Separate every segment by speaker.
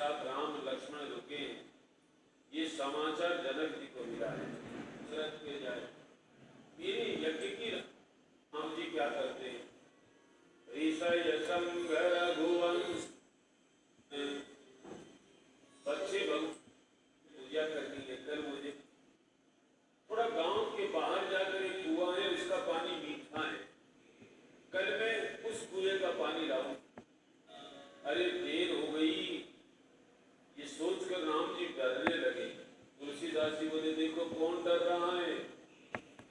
Speaker 1: साथ राम लक्ष्मण रुके, ये समाचार जनक जी को मिला है। दशरथ के जाए मेरे यज्ञ की राम जी क्या करते हैं, ऋषय संग रघुवंश बच्चे पूजा करनी है। कल मुझे थोड़ा गांव के बाहर जाकर एक कुआं है, उसका पानी मीठा है, कल मैं उस कुएं का पानी लाऊं। अरे देर हो गई, ये सोचकर राम जी डरने लगे। तुलसीदास जी बोले देखो कौन डर रहा है,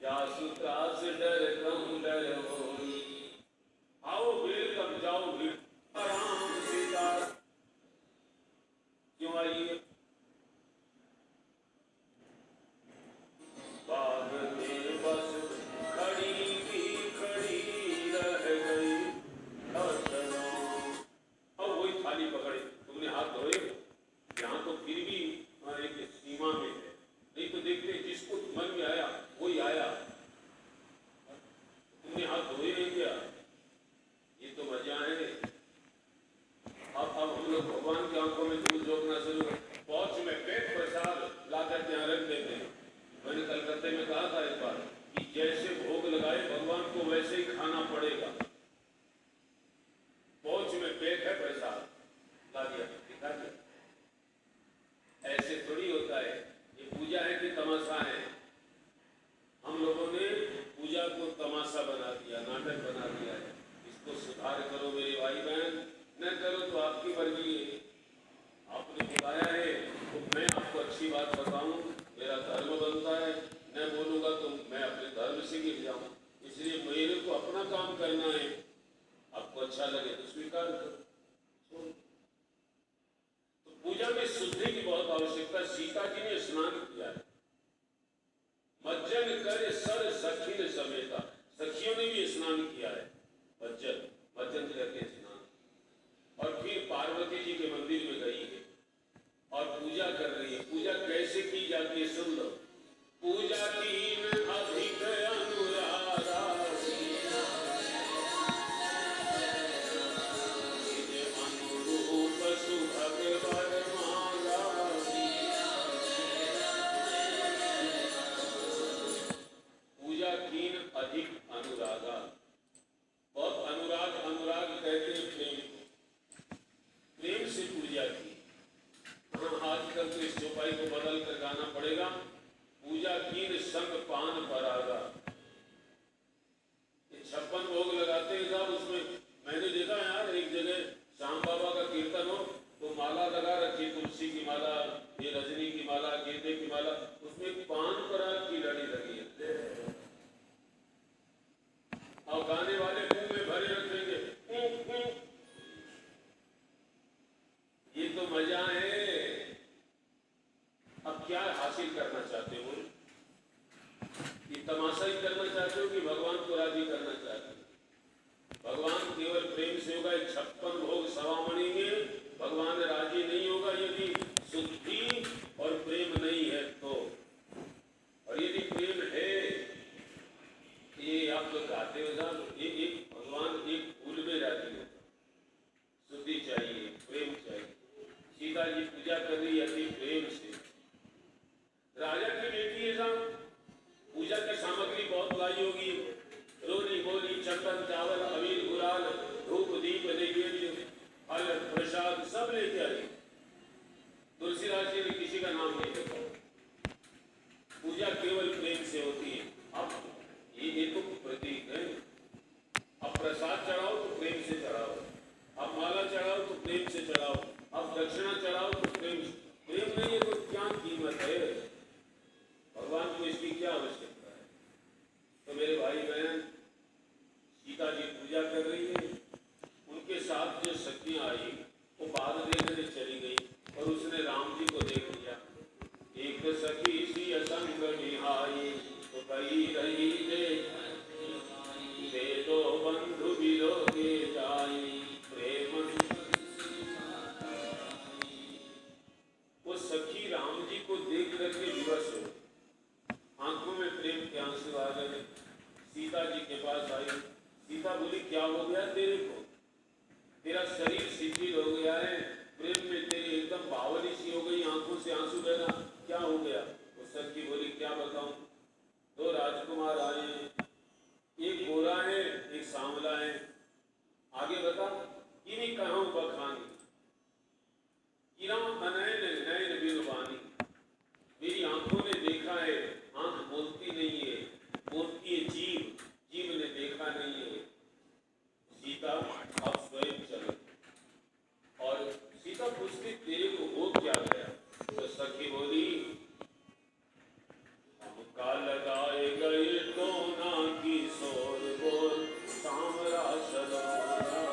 Speaker 1: जासु त्रास डर कहूं डर होई, आओ वेलकम जाओ भीड़ राम सीता। क्यों आइए, बाग में बस खड़ी की खड़ी रह गई, और वही थाली पकड़े, तुमने हाथ धोए, यहाँ तो फिर भी एक सीमा में है, नहीं तो देखते जिसको मन में आया वही आया, तुमने हाथ धोए नहीं क्या, ये तो मजा है। अब हम लोग भगवान की आंखों में दूध झोंकना शुरू कर, पौच में पेट प्रसाद लाकर यहाँ रख देते हैं। मैंने कलकत्ते में कहा था एक बार कि जैसे भोग लगाए भगवान को वैसे ही खाना पड़ेगा। पौच में पेट है, प्रसाद ला दिया, दिखा दिया। ऐसे थोड़ी होता है, ये पूजा है कि तमाशा है। हम लोगों ने पूजा को तमाशा बना दिया, नाटक बना दिया है। इसको सुधार करो मेरे भाई बहन, न करो तो आपकी मर्जी है। आपने बुलाया है तो मैं आपको अच्छी बात बताऊं, मेरा धर्म बनता है, न बोलूंगा तो मैं अपने धर्म से गिर जाऊं। इसलिए मेरे को अपना काम करना है, आपको अच्छा लगे तो स्वीकार करो। तो पूजा में शुद्धि की बहुत आवश्यकता। सीता जी ने स्नान किया है, मज्जन कर सर सखी समेता, सखियों ने भी स्नान किया है, मज्जन करके स्नान, और फिर पार्वती जी के मंदिर में गई है और पूजा कर रही है। पूजा कैसे की जाती है सुन लो, पूजा कीन अधिक अनुरागा, अनुरूप सुभग वर मांगा, पूजा कीन अधिक अनुरागा, बहुत अनुराग, अनुराग कहते हैं प्रेम, प्रेम से पूजा की। आजकल तो इस चौपाई को बदल कर गाना पड़ेगा, पूजा कीन संग पान परागा। 56 भोग लगाते हैं साहब, उसमें मैंने देखा यार एक जगह श्याम बाबा का कीर्तन हो तो माला लगा रखी, तुलसी की माला, ये रजनी की माला, गेंदे की माला, उसमें पान पराग की लड़ी लगी है, और गाने वाले मुंह में भरे रखेंगे, ये तो मजा है। अब क्या हासिल करना चाहते हो, ये तमाशा ही करना चाहते हो कि भगवान को राजी करना चाहते हो? भगवान केवल प्रेम से होगा। 56 भोग सवामणि में भगवान राजी नहीं होगा यदि शुद्धि और प्रेम नहीं है तो। और यदि प्रेम है, ये आप तो गाते हो साहब, एक भगवान एक फूल में राजी होगा। शुद्धि चाहिए, प्रेम चाहिए। सीता जी पूजा कर रही अति प्रेम से, राजा की बेटी है साहब, पूजा की सामग्री बहुत लाई होगी, रोली बोली, चंदन, चावल, अबीर, गुलाल, धूप, दीप, नैवेद्य, फल, प्रसाद सब लेके आई। तुलसीदास जी ने किसी का नाम नहीं लिखा। पूजा केवल प्रेम से होती है। अब ये तो प्रतीक है। अब प्रसाद चढ़ाओ तो प्रेम से चढ़ाओ, अब माला चढ़ाओ तो प्रेम से चढ़ाओ, अब दक्षिणा चढ़ाओ तो प्रेम से। प्रेम नहीं है तो क्या कीमत है, भगवान को इसकी क्या आवश्यकता है? तो मेरे भाई बहन, सीता जी पूजा कर रही है, उनके साथ जो सखियां आई वो बात देखने चली गई और उसने राम जी को देख लिया। एक सखी सी असंग निहाई, तो कही रही दे दो बंधु बिलोगे जाई, प्रेम। वो सखी राम जी को देख करके विवश हो, आंखों में प्रेम के आंसू आ गए। सीता जी के पास आई। सीता बोली क्या हो गया तेरे को, तेरा शरीर शिथिल हो गया है, प्रेम में तेरे एकदम क्या बताऊं। दो राजकुमार आए, एक गोरा है एक सांवला है। आगे बता किनी कहूं बखानी, किरा बनैन नैन बिरबानी। मेरी आंखों ने देखा है, आंख बोलती नहीं है, बोलती है जीव, जीव ने देखा नहीं है। सीता अब स्वयं चले। और सीता पूछती तेरे को हो क्या गया। तो सखी बोली हम का लगाए गए तो ना की शोर बोल सामरा सलोना।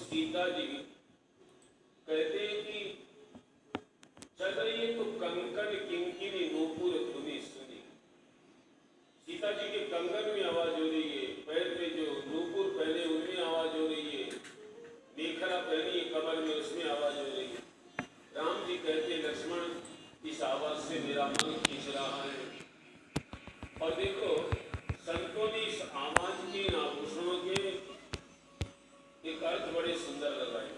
Speaker 1: सीता जी कहते हैं कि चलिए तो कंकन किंकिनी नूपुर धुनी सुनी। सीता जी के कंगन में आवाज हो रही है, पैर पे जो नूपुर पहने उनमें आवाज हो रही है, मेखला पहनी है कमर में उसमें आवाज हो रही है। राम जी कहते लक्ष्मण इस आवाज से मेरा मन खींच रहा है। और देखो संतों ने इस आवाज के आभूषणों के एक अर्थ बड़े सुंदर लगाए।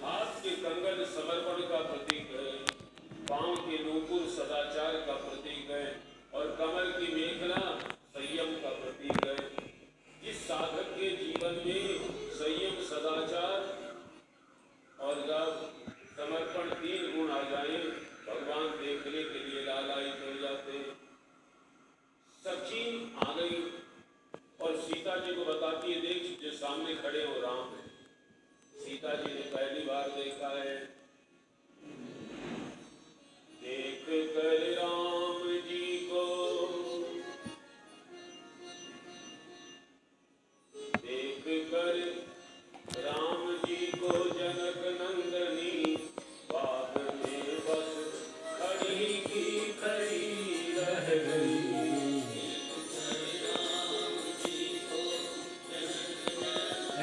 Speaker 1: हाथ के कंगन समर्पण का प्रतीक है, पांव के नूपुर सदाचार का प्रतीक है और कमर की मेखला संयम का प्रतीक है। जिस साधक के जीवन में संयम सदाचार और समर्पण तीन गुण आ जाए, भगवान देखने के लिए लालायित हो जाते हैं। सखी आ गई और सीता जी को बताती है देख जो सामने खड़े हो राम है। सीता जी ने पहली बार देखा है। देख कर राम जी को, देख कर राम जी को जनक नंदनी बाग में बस खड़ी की खड़ी रह गई।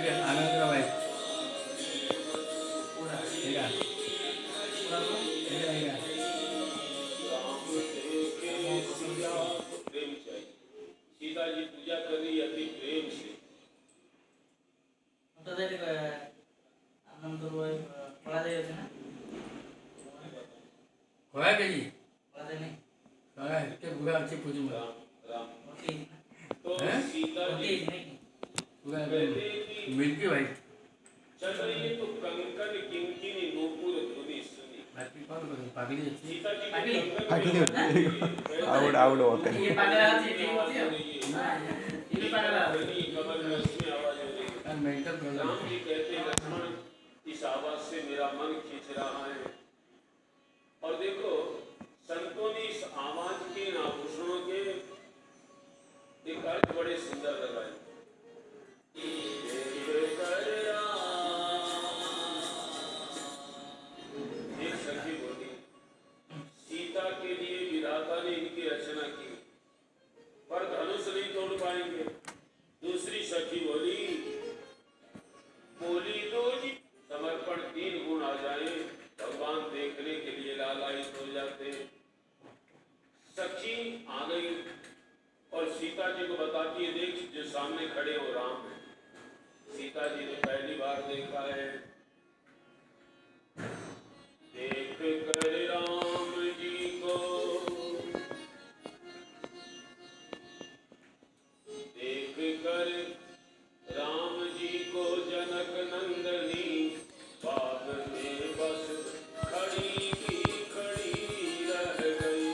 Speaker 2: आनंद भाई
Speaker 1: सीता जी पूजा कर रही अति प्रेम से। तो सीता जी
Speaker 2: मिल्की भाई
Speaker 1: चल रही है तो कंकन किंकिनी नूपुर धुनी सुनी। सीता जी
Speaker 3: आवड होते
Speaker 1: कमर में उसमें आवाज हो रही। राम जी कहते लक्ष्मण इस आवाज से मेरा मन खींच रहा है। और देखो संतों ने इस आवाज के आभूषणों के एक अर्थ बड़े सुंदर लगाए। एक सखी बोली, सीता के लिए विधाता ने इनकी रचना की, पर धनुष नहीं तोड़ पाएंगे। दूसरी सखी बोली, बोली दो जी समर्पण 3 गुण आ जाए, भगवान देखने के लिए लालायित हो जाते। सखी आ गई और सीता जी को बताती है, देख जो सामने खड़े हो राम है। सीता जी ने पहली बार देखा है। देख कर राम जी को, देख कर राम जी को जनक नंदनी, बाग में बस खड़ी की खड़ी रह गई।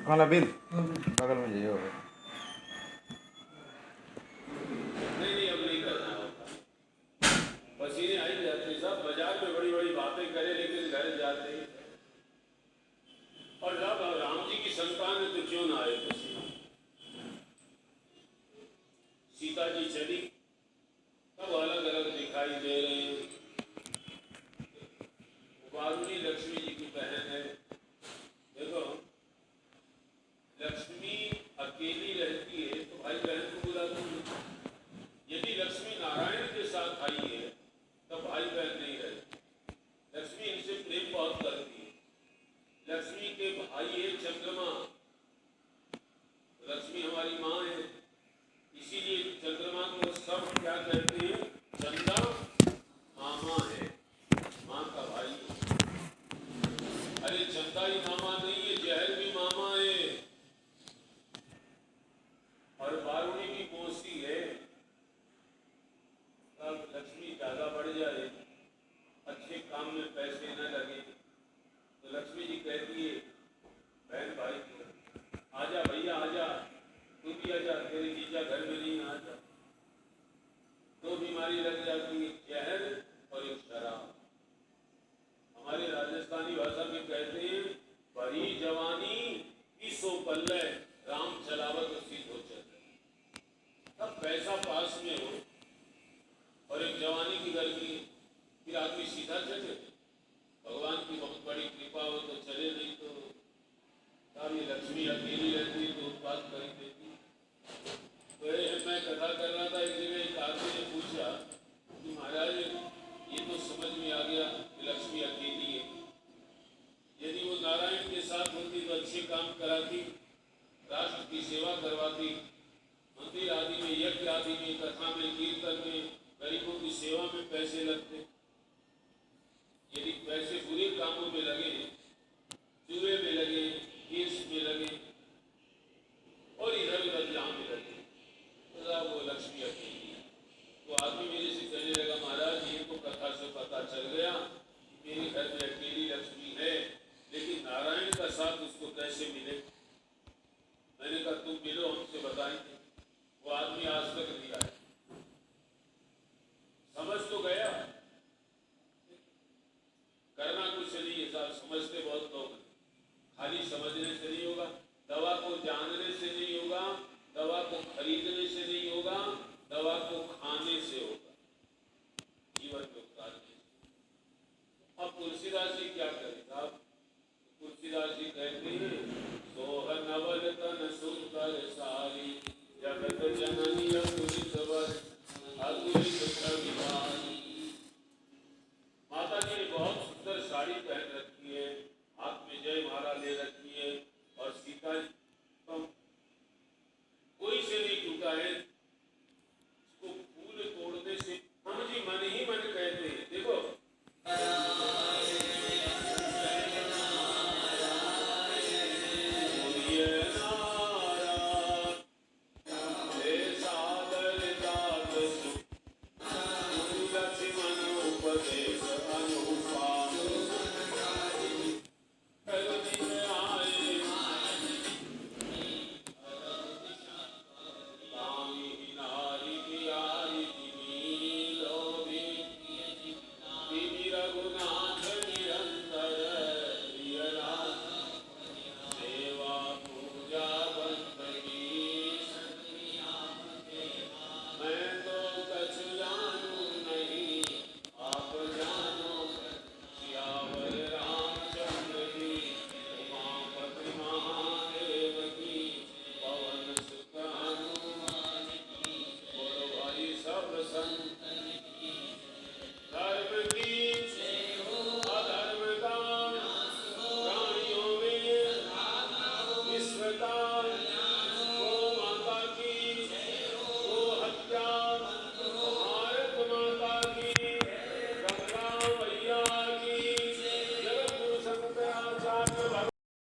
Speaker 2: कौन अबिल बगल में जाइए होगा।
Speaker 1: नहीं अब नहीं करना होता। पसीने आई जाते, सब बाजार में बड़ी बड़ी बातें करे, लेकिन घर जाते और जब राम जी की संतान है तो क्यों ना आए पसीना। सीता जी चली, सब अलग अलग दिखाई दे रहे हैं। वारुणी लक्ष्मी जी की बहन है। देखो लक्ष्मी अकेली रहती है तो भाई बहन को बुलाती है। यदि लक्ष्मी नारायण के साथ आई है तब भाई बहन नहीं रहती। लक्ष्मी इनसे प्रेम बहुत करती है। लक्ष्मी के भाई है चंद्रमा। लक्ष्मी हमारी माँ है, इसीलिए चंद्रमा को सब क्या कहते हैं, चंदा मामा है, माँ का भाई। अरे चंदा ही मामा नहीं है, जहर भी मामा है और वारुणी भी मौसी है। तब लक्ष्मी ज्यादा बढ़ जाए, अच्छे काम में पैसे न लगे तो लक्ष्मी जी कहती है बहन भाई को, आजा भैया आजा, तू भी आजा, तेरे जीजा घर में नहीं आजा। तो भी संत